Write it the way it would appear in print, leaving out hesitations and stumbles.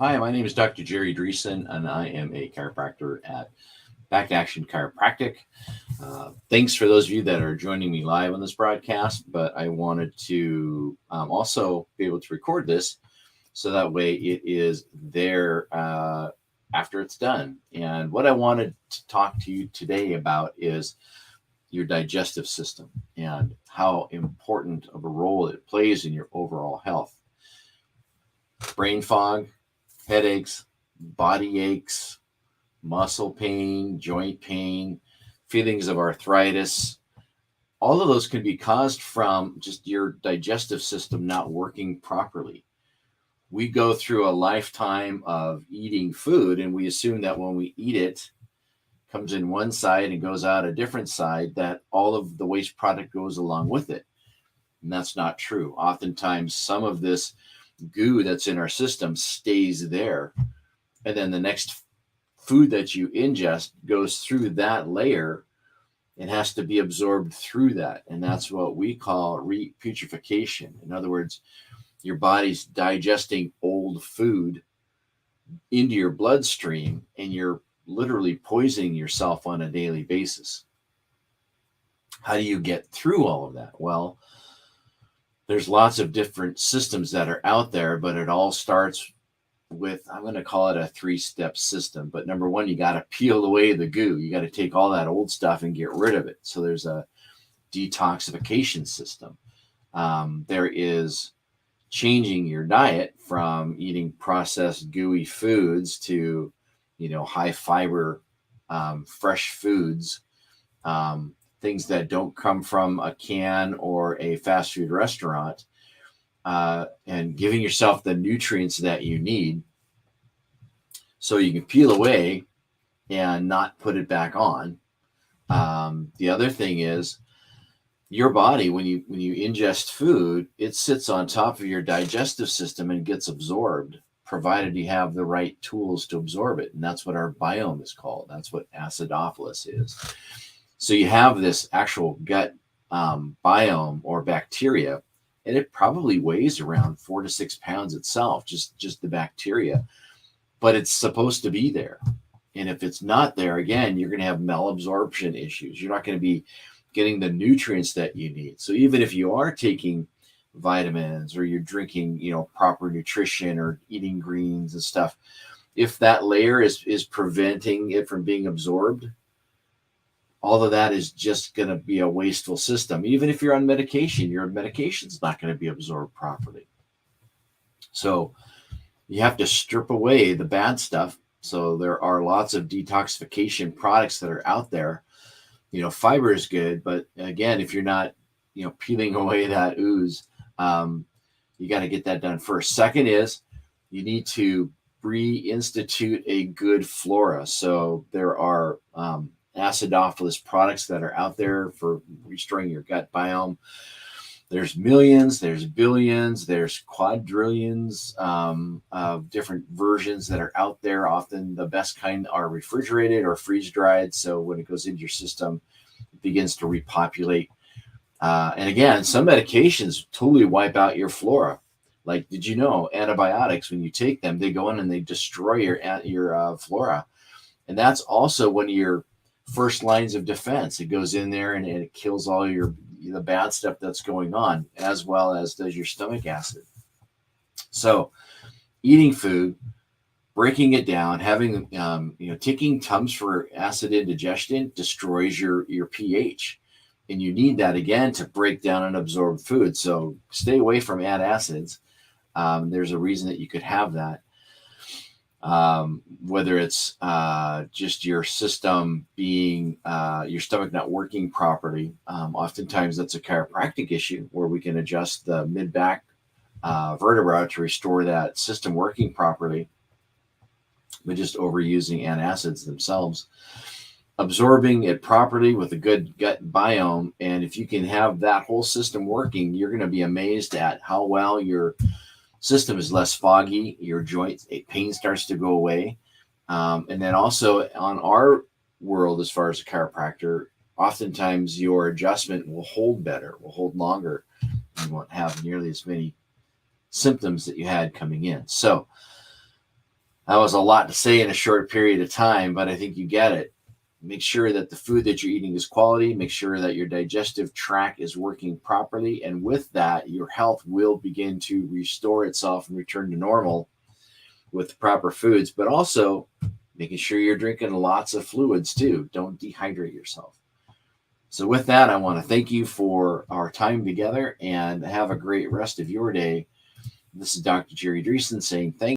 Hi, my name is Dr. Jerry Dreesen, and I am a chiropractor at Back Action Chiropractic. Thanks for those of you that are joining me live on this broadcast, but I wanted to also be able to record this so that way it is there after it's done. And what I wanted to talk to you today about is your digestive system and how important of a role it plays in your overall health. Brain fog, headaches, body aches, muscle pain, joint pain, feelings of arthritis. All of those can be caused from just your digestive system not working properly. We go through a lifetime of eating food and we assume that when we eat it, comes in one side and goes out a different side, that all of the waste product goes along with it. And that's not true. Oftentimes, some of this goo that's in our system stays there. And then the next food that you ingest goes through that layer and has to be absorbed through that. And that's what we call reputrefaction. In other words, your body's digesting old food into your bloodstream and you're literally poisoning yourself on a daily basis. How do you get through all of that? Well, there's lots of different systems that are out there, but it all starts with, I'm going to call it a 3-step system. But number one, you got to peel away the goo. You got to take all that old stuff and get rid of it. So there's a detoxification system. There is changing your diet from eating processed gooey foods to, high fiber, fresh foods, things that don't come from a can or a fast food restaurant, and giving yourself the nutrients that you need so you can peel away and not put it back on. The other thing is your body, when you ingest food, it sits on top of your digestive system and gets absorbed, provided you have the right tools to absorb it. And that's what our biome is called. That's what acidophilus is. So you have this actual gut biome or bacteria, and it probably weighs around 4 to 6 pounds itself, just the bacteria, but it's supposed to be there. And if it's not there, again, you're going to have malabsorption issues. You're not going to be getting the nutrients that you need. So even if you are taking vitamins or you're drinking, proper nutrition or eating greens and stuff, if that layer is preventing it from being absorbed, all of that is just going to be a wasteful system. Even if you're on medication, your medication's not going to be absorbed properly. So you have to strip away the bad stuff. So there are lots of detoxification products that are out there. Fiber is good, but again, if you're not, peeling away that ooze, you got to get that done first. Second is you need to reinstitute a good flora. So there are acidophilus products that are out there for restoring your gut biome. There's millions, there's billions, there's quadrillions of different versions that are out there. Often the best kind are refrigerated or freeze dried. So when it goes into your system, it begins to repopulate. And again, some medications totally wipe out your flora. Like, did you know antibiotics, when you take them, they go in and they destroy your flora. And that's also one of your first lines of defense. It goes in there and it kills all the bad stuff that's going on, as well as does your stomach acid. So eating food, breaking it down, having, taking Tums for acid indigestion destroys your pH. And you need that again to break down and absorb food. So stay away from antacids. There's a reason that you could have that. Whether it's just your system being, your stomach not working properly. Oftentimes that's a chiropractic issue where we can adjust the mid-back vertebra to restore that system working properly, but just overusing antacids themselves. Absorbing it properly with a good gut biome. And if you can have that whole system working, you're going to be amazed at how well your system is less foggy, your joint pain starts to go away. And then also on our world, as far as a chiropractor, oftentimes your adjustment will hold better, will hold longer. You won't have nearly as many symptoms that you had coming in. So That was a lot to say in a short period of time, but I think you get it. Make sure that the food that you're eating is quality. Make sure that your digestive tract is working properly. And with that, your health will begin to restore itself and return to normal with the proper foods, but also making sure you're drinking lots of fluids too. Don't dehydrate yourself. So, with that, I want to thank you for our time together and have a great rest of your day. This is Dr. Jerry Dreesen saying thank